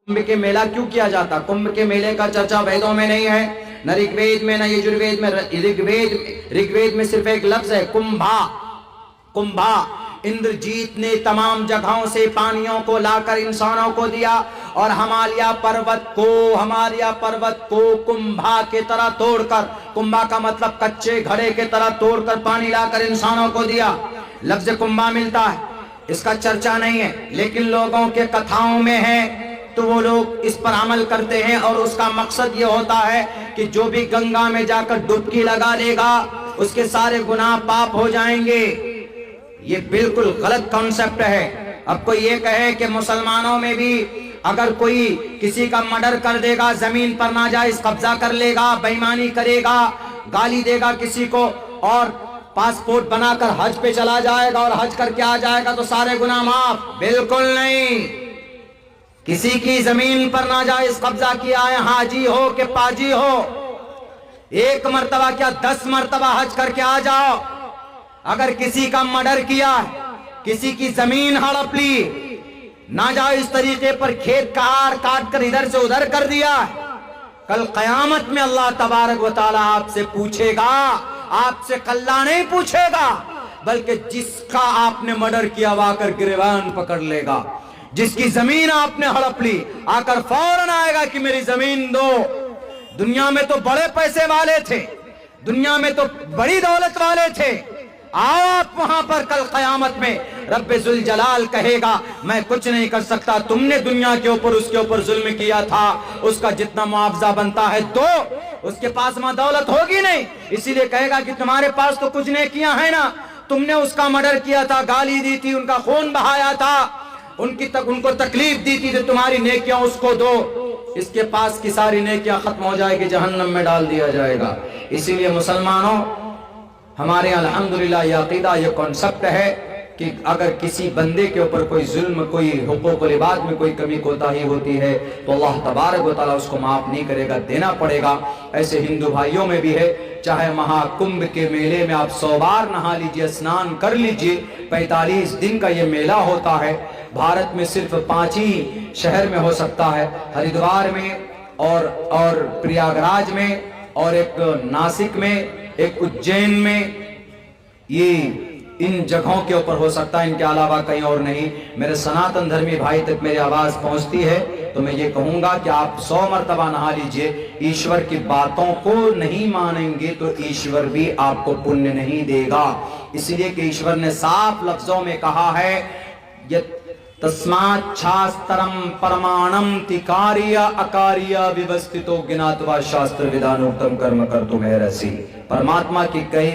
कुंभ के मेला क्यों किया जाता? कुंभ के मेले का चर्चा वेदों में नहीं है, न ऋग्वेद में न यजुर्वेद में। ऋग्वेद में सिर्फ एक लफ्ज है, कुंभा। कुंभा इंद्रजीत ने तमाम जगहों से पानियों को लाकर इंसानों को दिया और हिमालय पर्वत को कुंभा के तरह तोड़कर, कुंभा का मतलब कच्चे घड़े के तरह तोड़कर पानी लाकर इंसानों को दिया। लफ्ज कुंभा मिलता है, इसका चर्चा नहीं है, लेकिन लोगों के कथाओं में है, तो वो लोग इस पर अमल करते हैं और उसका मकसद ये होता है कि जो भी गंगा में जाकर डुबकी लगा लेगा उसके सारे गुनाह पाप हो जाएंगे। ये बिल्कुल गलत कॉन्सेप्ट है। अब कोई ये कहे कि मुसलमानों में भी अगर कोई किसी का मर्डर कर देगा, जमीन पर नाजायज कब्जा कर लेगा, बेईमानी करेगा, गाली देगा किसी को और पासपोर्ट बनाकर हज पे चला जाएगा और हज करके आ जाएगा तो सारे गुनाह माफ? बिल्कुल नहीं। किसी की जमीन पर नाजायज कब्जा किया है, हाजी हो के पाजी हो, एक मर्तबा क्या 10 मर्तबा हज करके आ जाओ। अगर किसी का मर्डर किया, किसी की जमीन हड़प ली, नाजायज तरीके पर खेत काट कर इधर से उधर कर दिया, कल कयामत में अल्लाह तबारक व तआला आपसे पूछेगा। आपसे कल्ला नहीं पूछेगा, बल्कि जिसका आपने मर्डर किया वह आकर गिरबान पकड़ लेगा। जिसकी जमीन आपने हड़प ली आकर फौरन आएगा कि मेरी जमीन दो। दुनिया में तो बड़े पैसे वाले थे, दुनिया में तो बड़ी दौलत वाले थे, आओ आप वहां पर कल कयामत में रब्बे जुल जलाल कहेगा मैं कुछ नहीं कर सकता, तुमने दुनिया के ऊपर उसके ऊपर जुल्म किया था, उसका जितना मुआवजा बनता है दो। उसके पास वहां दौलत होगी नहीं, इसीलिए कहेगा कि तुम्हारे पास तो कुछ नहीं किया है ना, तुमने उसका मर्डर किया था, गाली दी थी, उनका खून बहाया था, उनको तकलीफ दी थी, तो तुम्हारी नेकियां उसको दो। इसके पास की सारी नेकियां खत्म हो जाएगी, जहन्नम में डाल दिया जाएगा। इसीलिए मुसलमानों, हमारे अल्हम्दुलिल्लाह ये अकीदा, ये कॉन्सेप्ट है कि अगर किसी बंदे के ऊपर कोई जुल्म, कोई हुकूक इबाद में कोई कमी कोताही होती है तो अल्लाह तबारक व तआला उसको माफ नहीं करेगा, देना पड़ेगा। ऐसे हिंदू भाइयों में भी है, चाहे महाकुंभ के मेले में आप 100 बार नहा लीजिए, स्नान कर लीजिए, 45 दिन का ये मेला होता है। भारत में सिर्फ 5 ही शहर में हो सकता है, हरिद्वार में और प्रयागराज में और एक नासिक में, एक उज्जैन में, ये इन जगहों के ऊपर हो सकता है, इनके अलावा कहीं और नहीं। मेरे सनातन धर्मी भाई तक मेरी आवाज पहुंचती है तो मैं ये कहूंगा कि आप 100 मर्तबा नहा लीजिए। ईश्वर की बातों को नहीं मानेंगे तो ईश्वर भी आपको पुण्य नहीं देगा, इसलिए कि ईश्वर ने साफ लफ्जों में कहा है, तस्मात् शास्त्रम परमाणम तिकार्य अकार्य विवस्थितो ज्ञात्वा शास्त्र विधानोक्तम कर्म कर्तुम अर्हसि। परमात्मा की कही